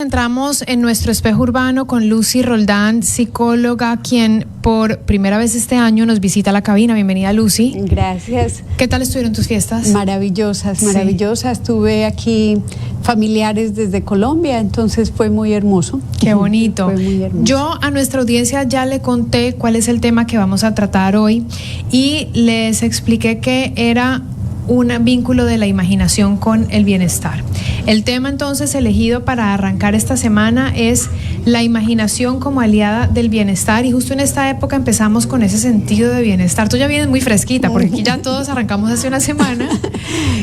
Entramos en nuestro espejo urbano con Lucy Roldán, psicóloga, quien por primera vez este año nos visita la cabina. Bienvenida, Lucy. Gracias. ¿Qué tal estuvieron tus fiestas? Maravillosas, maravillosas. Sí. Tuve aquí familiares desde Colombia, entonces fue muy hermoso. Qué bonito. Fue muy hermoso. Yo a nuestra audiencia ya le conté cuál es el tema que vamos a tratar hoy y les expliqué que era un vínculo de la imaginación con el bienestar. El tema entonces elegido para arrancar esta semana es la imaginación como aliada del bienestar, y justo en esta época empezamos con ese sentido de bienestar. Tú ya vienes muy fresquita porque aquí ya todos arrancamos hace una semana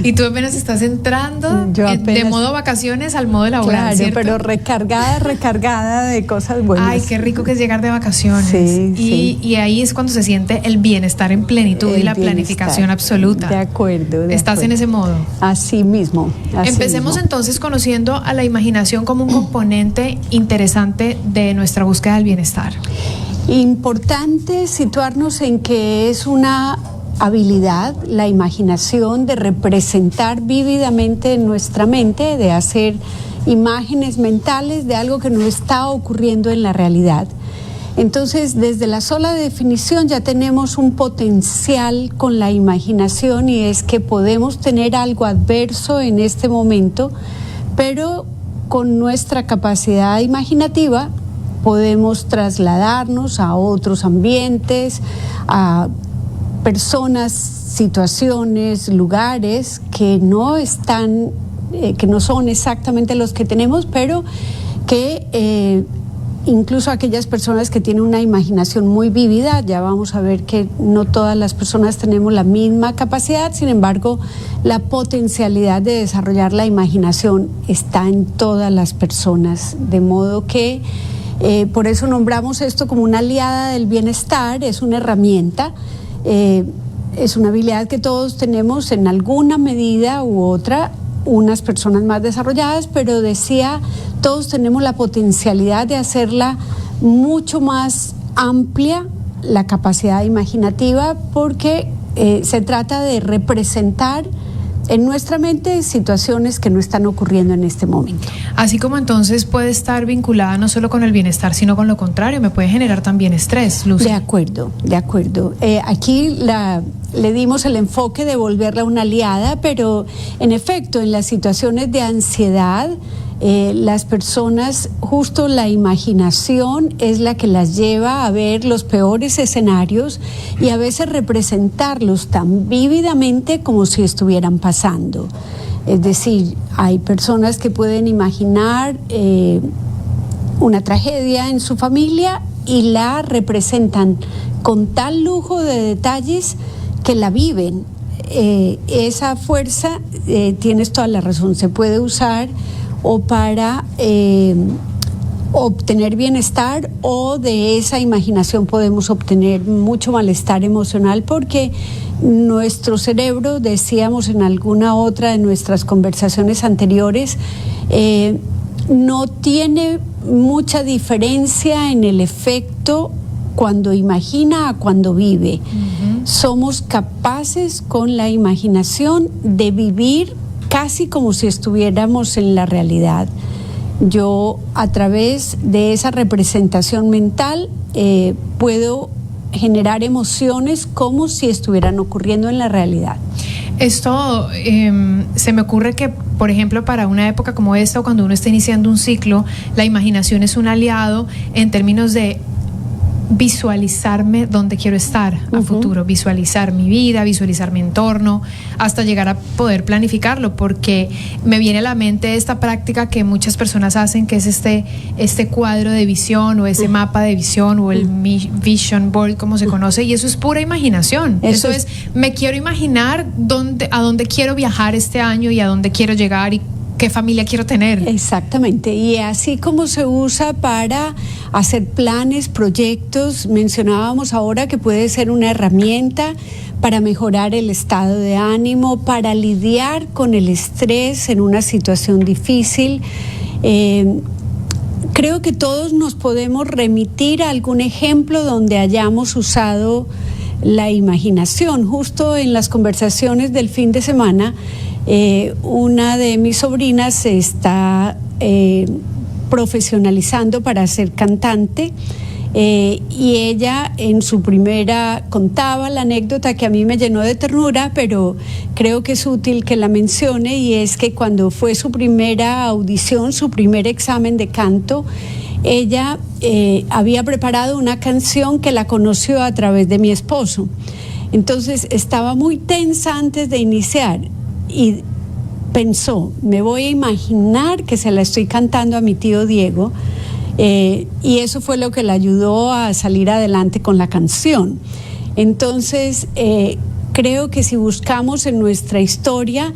y tú apenas estás entrando de modo vacaciones al modo laboral. Claro, ¿cierto? pero recargada de cosas buenas. Ay, qué rico que es llegar de vacaciones. Sí. Y ahí es cuando se siente el bienestar en plenitud y la planificación absoluta. De acuerdo. ¿Estás en ese modo? Así mismo. Empecemos entonces conociendo a la imaginación como un componente interesante de nuestra búsqueda del bienestar. Importante situarnos en que es una habilidad, la imaginación, de representar vívidamente en nuestra mente, de hacer imágenes mentales de algo que no está ocurriendo en la realidad. Entonces, desde la sola definición ya tenemos un potencial con la imaginación, y es que podemos tener algo adverso en este momento, pero con nuestra capacidad imaginativa podemos trasladarnos a otros ambientes, a personas, situaciones, lugares que no están, que no son exactamente los que tenemos, pero que incluso aquellas personas que tienen una imaginación muy vívida, ya vamos a ver que no todas las personas tenemos la misma capacidad. Sin embargo, la potencialidad de desarrollar la imaginación está en todas las personas, de modo que por eso nombramos esto como una aliada del bienestar. Es una herramienta, es una habilidad que todos tenemos en alguna medida u otra, unas personas más desarrolladas, pero decía, todos tenemos la potencialidad de hacerla mucho más amplia, la capacidad imaginativa, porque se trata de representar en nuestra mente situaciones que no están ocurriendo en este momento. Así como entonces puede estar vinculada no solo con el bienestar, sino con lo contrario, me puede generar también estrés, Lucy. De acuerdo. Aquí le dimos el enfoque de volverla una aliada, pero en efecto, en las situaciones de ansiedad, las personas, justo la imaginación es la que las lleva a ver los peores escenarios y a veces representarlos tan vívidamente como si estuvieran pasando. Es decir, hay personas que pueden imaginar una tragedia en su familia y la representan con tal lujo de detalles que la viven. Esa fuerza, tienes toda la razón, se puede usar o para obtener bienestar, o de esa imaginación podemos obtener mucho malestar emocional, porque nuestro cerebro, decíamos en alguna otra de nuestras conversaciones anteriores, no tiene mucha diferencia en el efecto cuando imagina a cuando vive. Somos capaces con la imaginación de vivir casi como si estuviéramos en la realidad. Yo, a través de esa representación mental, puedo generar emociones como si estuvieran ocurriendo en la realidad. Esto se me ocurre que, por ejemplo, para una época como esta, o cuando uno está iniciando un ciclo, la imaginación es un aliado en términos de visualizarme dónde quiero estar a futuro, visualizar mi vida, visualizar mi entorno, hasta llegar a poder planificarlo, porque me viene a la mente esta práctica que muchas personas hacen, que es este cuadro de visión, o ese mapa de visión, o el vision board, como se conoce, y eso es pura imaginación. Eso es, me quiero imaginar a dónde quiero viajar este año y a dónde quiero llegar y qué familia quiero tener. Exactamente, y así como se usa para hacer planes, proyectos, mencionábamos ahora que puede ser una herramienta para mejorar el estado de ánimo, para lidiar con el estrés en una situación difícil. Creo que todos nos podemos remitir a algún ejemplo donde hayamos usado la imaginación. Justo en las conversaciones del fin de semana, una de mis sobrinas está profesionalizando para ser cantante. Y ella en su primera contaba la anécdota que a mí me llenó de ternura, pero creo que es útil que la mencione, y es que cuando fue su primera audición, su primer examen de canto, ella había preparado una canción que la conoció a través de mi esposo. Entonces estaba muy tensa antes de iniciar y pensó, me voy a imaginar que se la estoy cantando a mi tío Diego. Y eso fue lo que le ayudó a salir adelante con la canción. Entonces, creo que si buscamos en nuestra historia,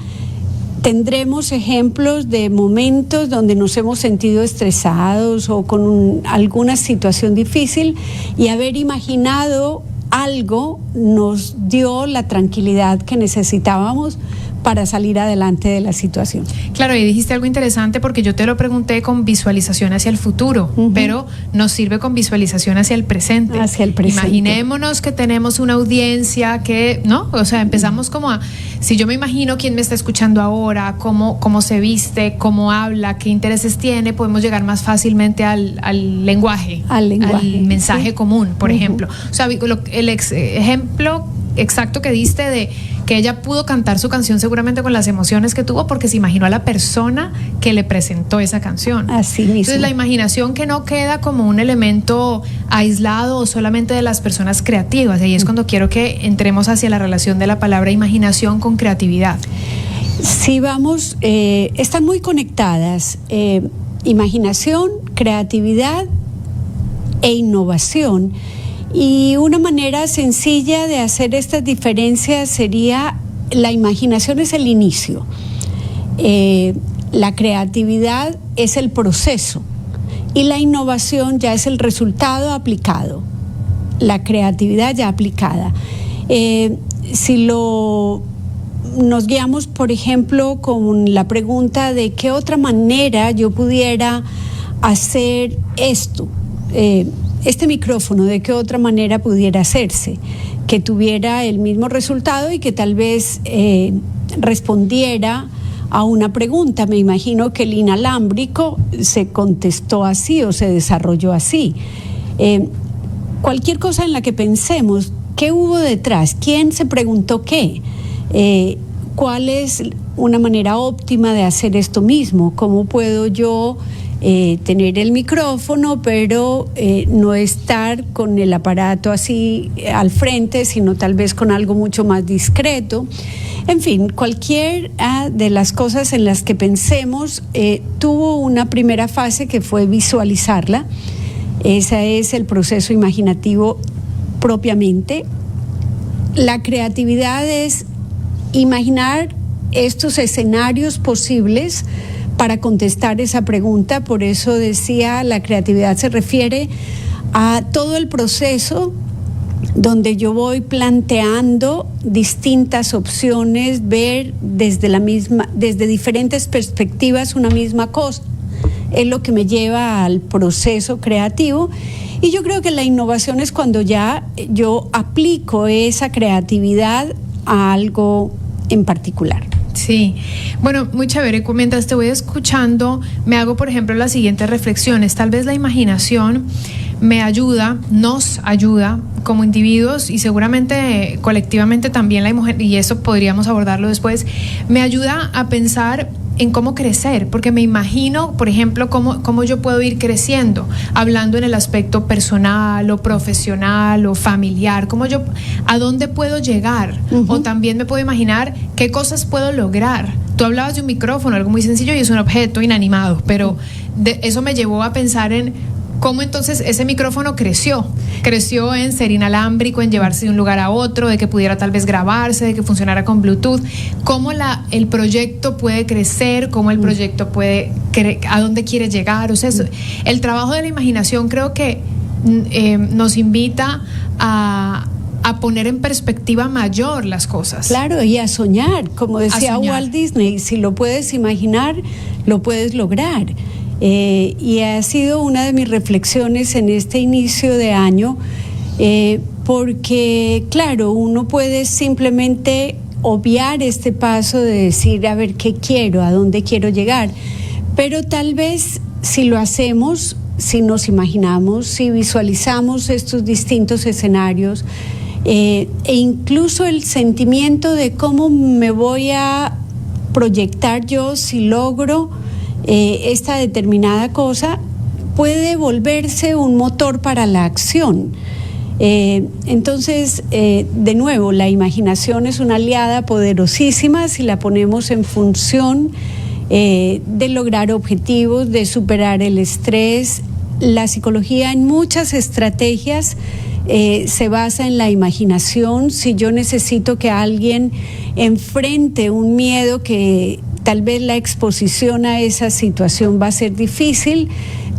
tendremos ejemplos de momentos donde nos hemos sentido estresados o con alguna situación difícil, y haber imaginado algo nos dio la tranquilidad que necesitábamos para salir adelante de la situación. Claro, y dijiste algo interesante, porque yo te lo pregunté con visualización hacia el futuro, pero nos sirve con visualización hacia el presente. Hacia el presente. Imaginémonos que tenemos una audiencia que, ¿no? O sea, empezamos como a, si yo me imagino quién me está escuchando ahora, cómo se viste, cómo habla, qué intereses tiene, podemos llegar más fácilmente al lenguaje, al mensaje común, por ejemplo. O sea, el ejemplo exacto que diste de que ella pudo cantar su canción seguramente con las emociones que tuvo, porque se imaginó a la persona que le presentó esa canción. Así mismo. Entonces, la imaginación que no queda como un elemento aislado o solamente de las personas creativas. Y ahí es cuando quiero que entremos hacia la relación de la palabra imaginación con creatividad. Sí, vamos, están muy conectadas. Imaginación, creatividad e innovación. Y una manera sencilla de hacer estas diferencias sería: la imaginación es el inicio, la creatividad es el proceso y la innovación ya es el resultado aplicado, la creatividad ya aplicada. Si nos guiamos, por ejemplo, con la pregunta de qué otra manera yo pudiera hacer esto, este micrófono, ¿de qué otra manera pudiera hacerse? Que tuviera el mismo resultado y que tal vez respondiera a una pregunta. Me imagino que el inalámbrico se contestó así o se desarrolló así. Cualquier cosa en la que pensemos, ¿qué hubo detrás? ¿Quién se preguntó qué? ¿Cuál es una manera óptima de hacer esto mismo? ¿Cómo puedo yo tener el micrófono, pero no estar con el aparato así al frente, sino tal vez con algo mucho más discreto? En fin, cualquier de las cosas en las que pensemos tuvo una primera fase que fue visualizarla. Ese es el proceso imaginativo propiamente. La creatividad es imaginar estos escenarios posibles para contestar esa pregunta. Por eso decía, la creatividad se refiere a todo el proceso donde yo voy planteando distintas opciones, ver desde diferentes perspectivas una misma cosa. Es lo que me lleva al proceso creativo. Y yo creo que la innovación es cuando ya yo aplico esa creatividad a algo en particular. Sí, bueno, muy chévere. Mientras te voy escuchando, me hago, por ejemplo, las siguientes reflexiones. Tal vez la imaginación nos ayuda como individuos, y seguramente colectivamente también la mujer, y eso podríamos abordarlo después, me ayuda a pensar en cómo crecer, porque me imagino, por ejemplo, cómo yo puedo ir creciendo, hablando en el aspecto personal o profesional o familiar, a dónde puedo llegar, o también me puedo imaginar qué cosas puedo lograr. Tú hablabas de un micrófono, algo muy sencillo y es un objeto inanimado, pero eso me llevó a pensar en cómo entonces ese micrófono creció en ser inalámbrico, en llevarse de un lugar a otro, de que pudiera tal vez grabarse, de que funcionara con Bluetooth. Cómo el proyecto puede crecer, cómo el proyecto puede a dónde quiere llegar. O sea, el trabajo de la imaginación creo que nos invita a poner en perspectiva mayor las cosas. Claro, y a soñar, como decía Walt Disney, si lo puedes imaginar, lo puedes lograr. Y ha sido una de mis reflexiones en este inicio de año, porque claro, uno puede simplemente obviar este paso de decir, a ver, ¿qué quiero? ¿A dónde quiero llegar? Pero tal vez si lo hacemos, si nos imaginamos, si visualizamos estos distintos escenarios, e incluso el sentimiento de cómo me voy a proyectar yo si logro esta determinada cosa, puede volverse un motor para la acción. Entonces, de nuevo, la imaginación es una aliada poderosísima si la ponemos en función de lograr objetivos, de superar el estrés. La psicología en muchas estrategias se basa en la imaginación. Si yo necesito que alguien enfrente un miedo que tal vez la exposición a esa situación va a ser difícil,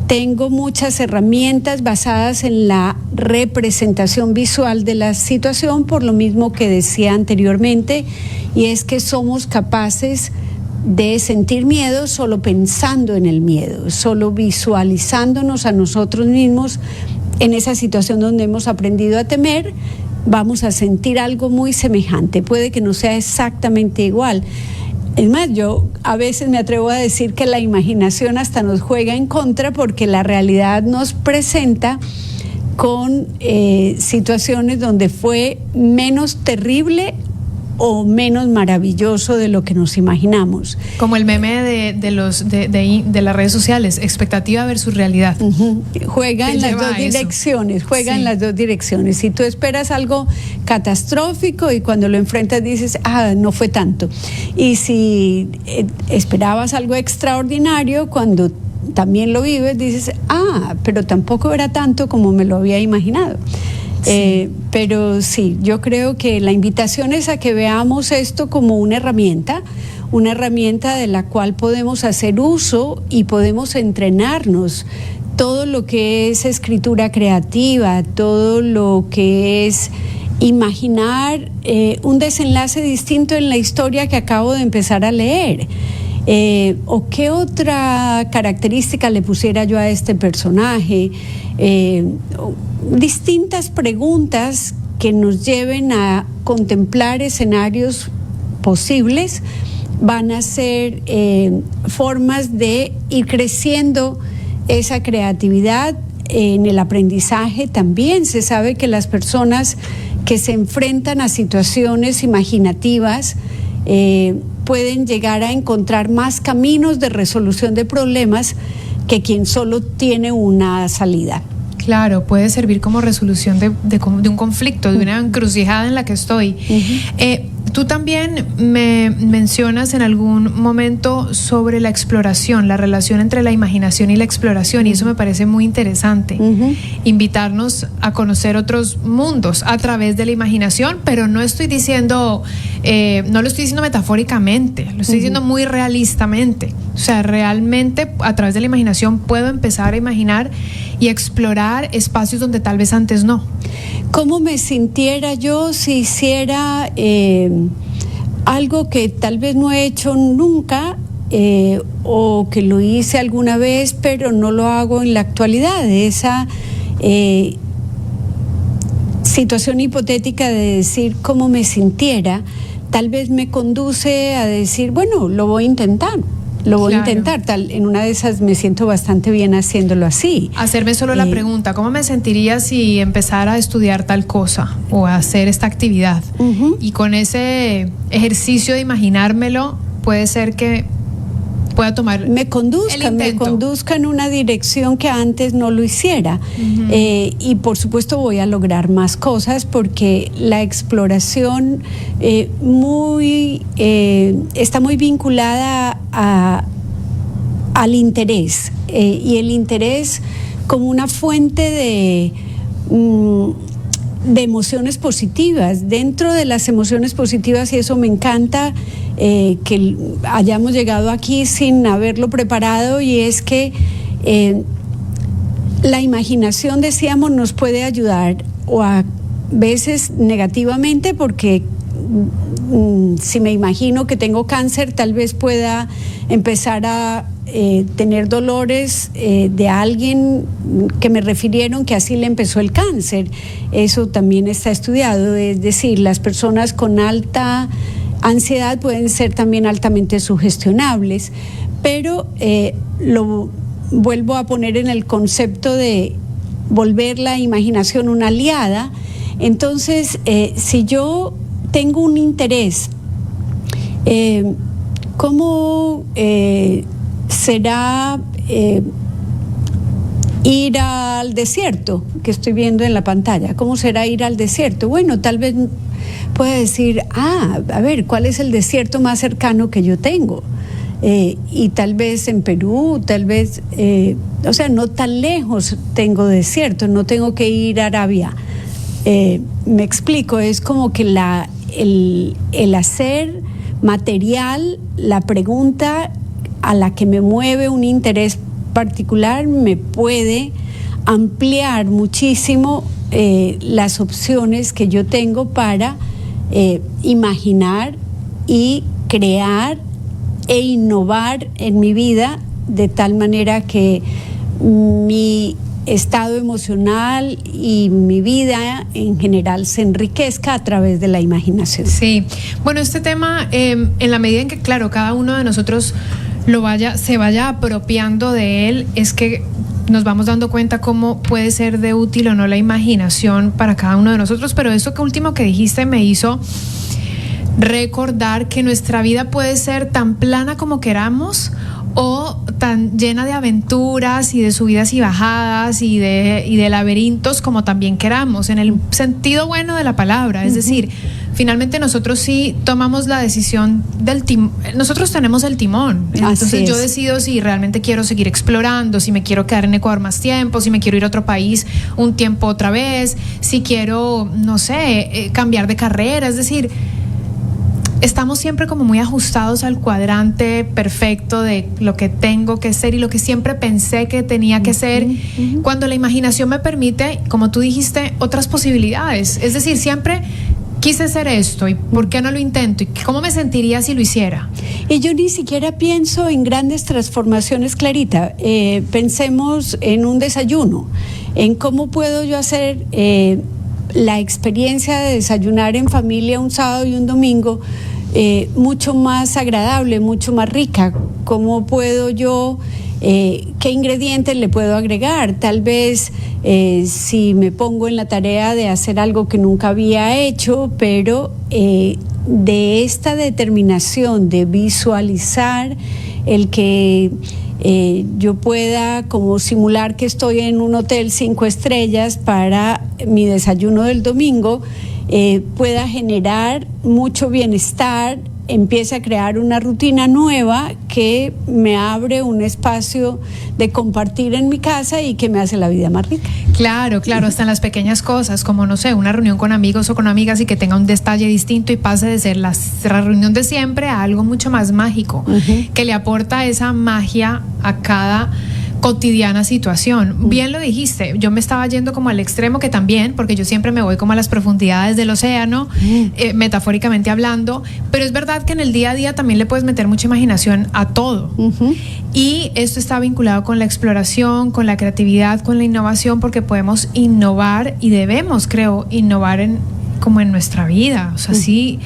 tengo muchas herramientas basadas en la representación visual de la situación, por lo mismo que decía anteriormente, y es que somos capaces de sentir miedo solo pensando en el miedo, solo visualizándonos a nosotros mismos en esa situación donde hemos aprendido a temer. Vamos a sentir algo muy semejante, puede que no sea exactamente igual. Es más, yo a veces me atrevo a decir que la imaginación hasta nos juega en contra, porque la realidad nos presenta con situaciones donde fue menos terrible o menos maravilloso de lo que nos imaginamos. Como el meme de las redes sociales, expectativa versus realidad. Juega en las dos direcciones, en las dos direcciones. Si tú esperas algo catastrófico y cuando lo enfrentas dices, no fue tanto. Y si esperabas algo extraordinario, cuando también lo vives dices, pero tampoco era tanto como me lo había imaginado. Sí. Pero sí, yo creo que la invitación es a que veamos esto como una herramienta de la cual podemos hacer uso y podemos entrenarnos. Todo lo que es escritura creativa, todo lo que es imaginar un desenlace distinto en la historia que acabo de empezar a leer. ¿O qué otra característica le pusiera yo a este personaje? Distintas preguntas que nos lleven a contemplar escenarios posibles van a ser formas de ir creciendo esa creatividad. En el aprendizaje también se sabe que las personas que se enfrentan a situaciones imaginativas pueden llegar a encontrar más caminos de resolución de problemas que quien solo tiene una salida. Claro, puede servir como resolución de un conflicto, de una encrucijada en la que estoy. Tú también me mencionas en algún momento sobre la exploración, la relación entre la imaginación y la exploración, y eso me parece muy interesante. Invitarnos a conocer otros mundos a través de la imaginación, pero no estoy diciendo, no lo estoy diciendo metafóricamente, lo estoy diciendo muy realistamente. O sea, realmente a través de la imaginación puedo empezar a imaginar y explorar espacios donde tal vez antes no. ¿Cómo me sintiera yo si hiciera algo que tal vez no he hecho nunca o que lo hice alguna vez pero no lo hago en la actualidad? Esa situación hipotética de decir cómo me sintiera tal vez me conduce a decir, bueno, lo voy a intentar. En una de esas me siento bastante bien haciéndolo así. Hacerme solo la pregunta, ¿cómo me sentiría si empezara a estudiar tal cosa o a hacer esta actividad? Y con ese ejercicio de imaginármelo, puede ser que pueda tomar me conduzca en una dirección que antes no lo hiciera. Y por supuesto voy a lograr más cosas porque la exploración está muy vinculada al interés, y el interés como una fuente de emociones positivas. Dentro de las emociones positivas, y eso me encanta que hayamos llegado aquí sin haberlo preparado, y es que la imaginación, decíamos, nos puede ayudar, o a veces negativamente, porque si me imagino que tengo cáncer, tal vez pueda empezar a tener dolores de alguien que me refirieron que así le empezó el cáncer. Eso también está estudiado, es decir, las personas con alta ansiedad pueden ser también altamente sugestionables, pero vuelvo a poner en el concepto de volver la imaginación una aliada. Entonces, si yo tengo un interés, ¿cómo será ir al desierto que estoy viendo en la pantalla? ¿Cómo será ir al desierto? Bueno, tal vez pueda decir, a ver, ¿cuál es el desierto más cercano que yo tengo? Y tal vez en Perú, tal vez, o sea, no tan lejos tengo desierto, no tengo que ir a Arabia. Me explico, es como que el hacer material, la pregunta a la que me mueve un interés particular me puede ampliar muchísimo las opciones que yo tengo para imaginar y crear e innovar en mi vida, de tal manera que mi estado emocional y mi vida en general se enriquezca a través de la imaginación. Sí, bueno, este tema, en la medida en que, claro, cada uno de nosotros se vaya apropiando de él, es que nos vamos dando cuenta cómo puede ser de útil o no la imaginación para cada uno de nosotros. Pero eso que último que dijiste me hizo recordar que nuestra vida puede ser tan plana como queramos o tan llena de aventuras y de subidas y bajadas y de laberintos como también queramos, en el sentido bueno de la palabra. Es decir, finalmente nosotros sí tomamos la decisión del timón, nosotros tenemos el timón. Entonces yo decido si realmente quiero seguir explorando, si me quiero quedar en Ecuador más tiempo, si me quiero ir a otro país un tiempo otra vez, si quiero, no sé, cambiar de carrera. Es decir, estamos siempre como muy ajustados al cuadrante perfecto de lo que tengo que ser y lo que siempre pensé que tenía que ser, cuando la imaginación me permite, como tú dijiste, otras posibilidades. Es decir, siempre quise ser esto, ¿y por qué no lo intento? ¿Y cómo me sentiría si lo hiciera? Y yo ni siquiera pienso en grandes transformaciones, Clarita. Pensemos en un desayuno, en cómo puedo yo hacer la experiencia de desayunar en familia un sábado y un domingo mucho más agradable, mucho más rica. ¿Cómo puedo yo, qué ingredientes le puedo agregar? Tal vez si me pongo en la tarea de hacer algo que nunca había hecho, pero de esta determinación de visualizar el que yo pueda como simular que estoy en un hotel 5 estrellas para mi desayuno del domingo, pueda generar mucho bienestar, empiece a crear una rutina nueva que me abre un espacio de compartir en mi casa y que me hace la vida más rica. Claro, hasta en las pequeñas cosas, como no sé, una reunión con amigos o con amigas y que tenga un detalle distinto y pase de ser la reunión de siempre a algo mucho más mágico, que le aporta esa magia a cada cotidiana situación. Bien lo dijiste, yo me estaba yendo como al extremo, que también, porque yo siempre me voy como a las profundidades del océano, metafóricamente hablando, pero es verdad que en el día a día también le puedes meter mucha imaginación a todo. Y esto está vinculado con la exploración, con la creatividad, con la innovación, porque podemos innovar y debemos, creo, innovar como en nuestra vida, o sea, sí,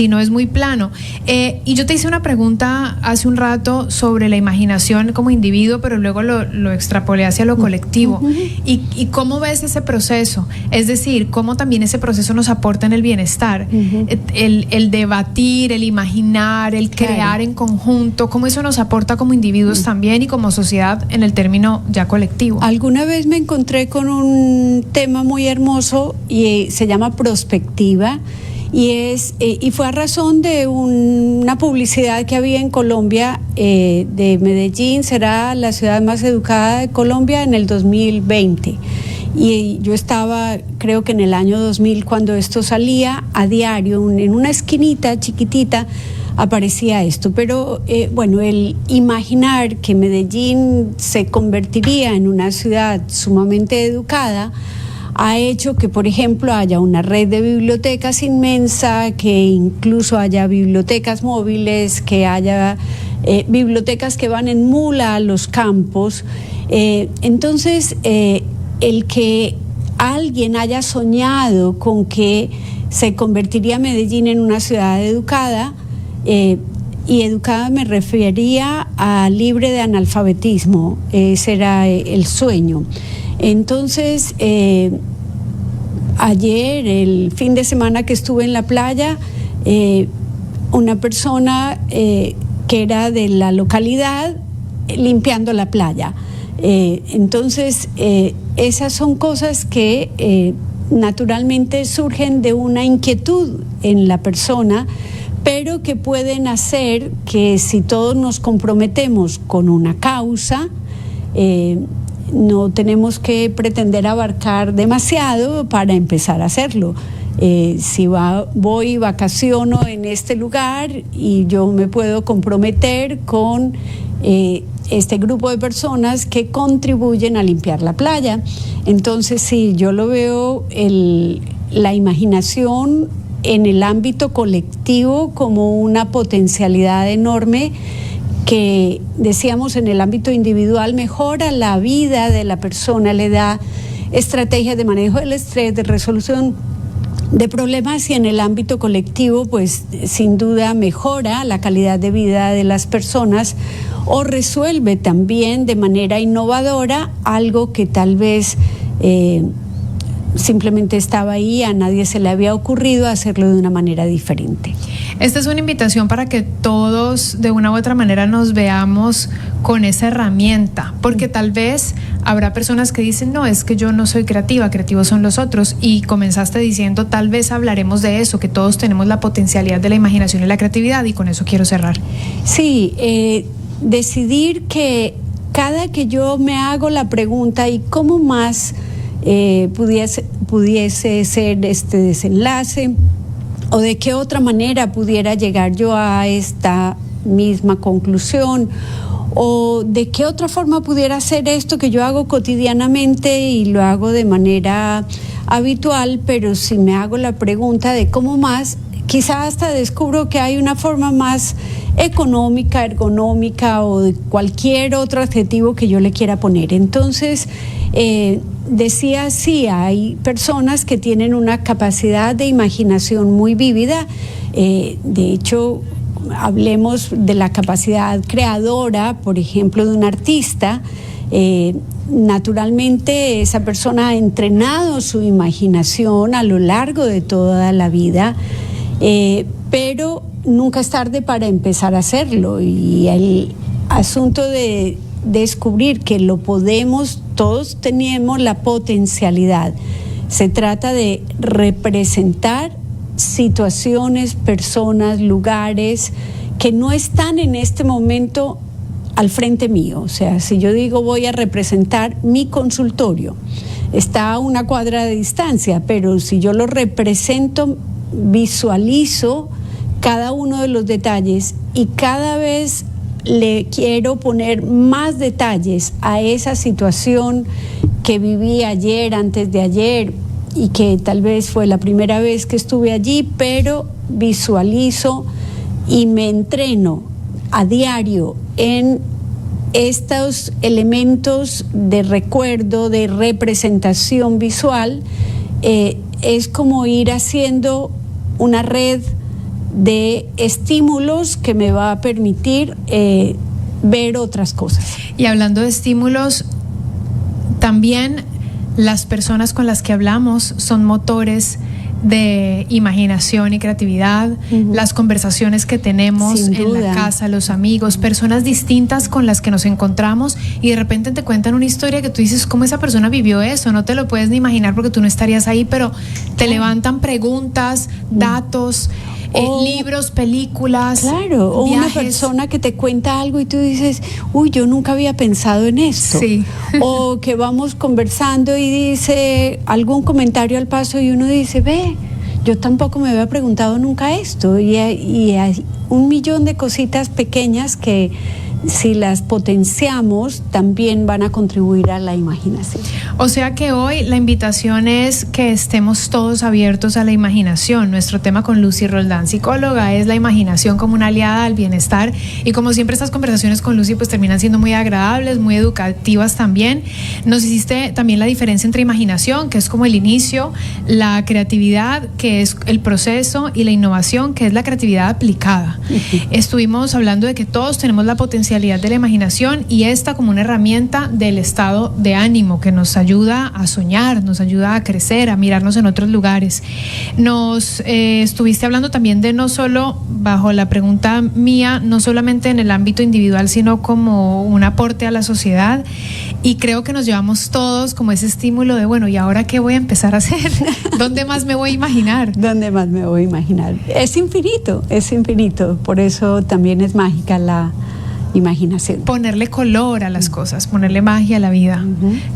no es muy plano. Y yo te hice una pregunta hace un rato sobre la imaginación como individuo, pero luego lo extrapolé hacia lo colectivo. ¿Y cómo ves ese proceso? Es decir, cómo también ese proceso nos aporta en el bienestar, el debatir, el imaginar, el crear en conjunto, cómo eso nos aporta como individuos también y como sociedad en el término ya colectivo. Alguna vez me encontré con un tema muy hermoso y se llama prospectiva. Y fue a razón de una publicidad que había en Colombia, de Medellín será la ciudad más educada de Colombia en el 2020. Y yo estaba, creo que en el año 2000, cuando esto salía a diario, en una esquinita chiquitita aparecía esto. Pero bueno, el imaginar que Medellín se convertiría en una ciudad sumamente educada ha hecho que, por ejemplo, haya una red de bibliotecas inmensa, que incluso haya bibliotecas móviles, que haya bibliotecas que van en mula a los campos. Entonces, el que alguien haya soñado con que se convertiría Medellín en una ciudad educada, y educada me refería a libre de analfabetismo, ese era el sueño. Entonces, ayer, el fin de semana que estuve en la playa, una persona que era de la localidad limpiando la playa. Entonces, esas son cosas que naturalmente surgen de una inquietud en la persona, pero que pueden hacer que si todos nos comprometemos con una causa, no tenemos que pretender abarcar demasiado para empezar a hacerlo. Si voy y vacaciono en este lugar y yo me puedo comprometer con este grupo de personas que contribuyen a limpiar la playa. Entonces, sí, yo lo veo la imaginación en el ámbito colectivo como una potencialidad enorme que, decíamos, en el ámbito individual mejora la vida de la persona, le da estrategias de manejo del estrés, de resolución de problemas, y en el ámbito colectivo, pues sin duda mejora la calidad de vida de las personas o resuelve también de manera innovadora algo que tal vez simplemente estaba ahí, a nadie se le había ocurrido hacerlo de una manera diferente. Esta es una invitación para que todos de una u otra manera nos veamos con esa herramienta, porque tal vez habrá personas que dicen, no, es que yo no soy creativa, creativos son los otros, y comenzaste diciendo, tal vez hablaremos de eso, que todos tenemos la potencialidad de la imaginación y la creatividad, y con eso quiero cerrar. Sí, decidir que cada que yo me hago la pregunta, ¿y cómo más pudiese ser este desenlace? ¿O de qué otra manera pudiera llegar yo a esta misma conclusión? ¿O de qué otra forma pudiera hacer esto que yo hago cotidianamente y lo hago de manera habitual? Pero si me hago la pregunta de cómo más, quizá hasta descubro que hay una forma más económica, ergonómica o de cualquier otro adjetivo que yo le quiera poner. Entonces, decía, sí, hay personas que tienen una capacidad de imaginación muy vívida. De hecho, hablemos de la capacidad creadora, por ejemplo, de un artista. Naturalmente, esa persona ha entrenado su imaginación a lo largo de toda la vida, pero nunca es tarde para empezar a hacerlo. Y el asunto de descubrir que lo podemos, todos tenemos la potencialidad. Se trata de representar situaciones, personas, lugares que no están en este momento al frente mío. O sea, si yo digo voy a representar mi consultorio, está a una cuadra de distancia, pero si yo lo represento, visualizo cada uno de los detalles y cada vez le quiero poner más detalles a esa situación que viví ayer, antes de ayer, y que tal vez fue la primera vez que estuve allí, pero visualizo y me entreno a diario en estos elementos de recuerdo, de representación visual. Es como ir haciendo una red de estímulos que me va a permitir ver otras cosas. Y hablando de estímulos, también las personas con las que hablamos son motores de imaginación y creatividad. Las conversaciones que tenemos en la casa, los amigos, personas distintas con las que nos encontramos y de repente te cuentan una historia que tú dices, ¿cómo esa persona vivió eso? No te lo puedes ni imaginar porque tú no estarías ahí, pero te levantan preguntas, datos, libros, películas, claro, o viajes. Una persona que te cuenta algo y tú dices, uy, yo nunca había pensado en esto. Sí. O que vamos conversando y dice algún comentario al paso y uno dice, ve, yo tampoco me había preguntado nunca esto. Y hay 1.000.000 de cositas pequeñas que si las potenciamos, también van a contribuir a la imaginación. O sea que hoy la invitación es que estemos todos abiertos a la imaginación. Nuestro tema con Lucy Roldán, psicóloga, es la imaginación como una aliada al bienestar, y como siempre estas conversaciones con Lucy pues terminan siendo muy agradables, muy educativas también. Nos hiciste también la diferencia entre imaginación, que es como el inicio, la creatividad, que es el proceso, y la innovación, que es la creatividad aplicada. Estuvimos hablando de que todos tenemos la potencialidad de la imaginación, y esta como una herramienta del estado de ánimo que nos ayuda a soñar, nos ayuda a crecer, a mirarnos en otros lugares. Nos estuviste hablando también de no solo, bajo la pregunta mía, no solamente en el ámbito individual, sino como un aporte a la sociedad, y creo que nos llevamos todos como ese estímulo de, bueno, ¿y ahora qué voy a empezar a hacer? ¿Dónde más me voy a imaginar? ¿Dónde más me voy a imaginar? Es infinito, por eso también es mágica la imaginación. Ponerle color a las cosas, ponerle magia a la vida.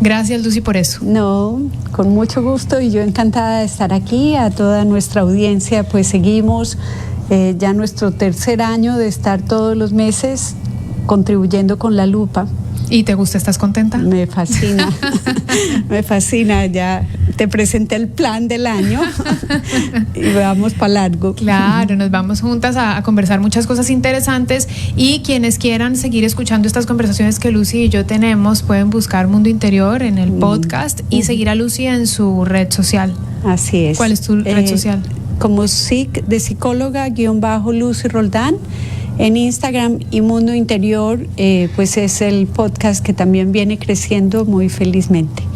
Gracias, Lucy, por eso. No, con mucho gusto, y yo encantada de estar aquí. A toda nuestra audiencia, pues seguimos ya nuestro tercer año de estar todos los meses contribuyendo con La Lupa. ¿Y te gusta? ¿Estás contenta? Me fascina, me fascina. Ya te presenté el plan del año y vamos para largo. Claro, nos vamos juntas a conversar muchas cosas interesantes, y quienes quieran seguir escuchando estas conversaciones que Lucy y yo tenemos pueden buscar Mundo Interior en el podcast y seguir a Lucy en su red social. Así es. ¿Cuál es tu red social? Como de psicóloga _Lucy Roldán en Instagram, y Mundo Interior pues es el podcast que también viene creciendo muy felizmente.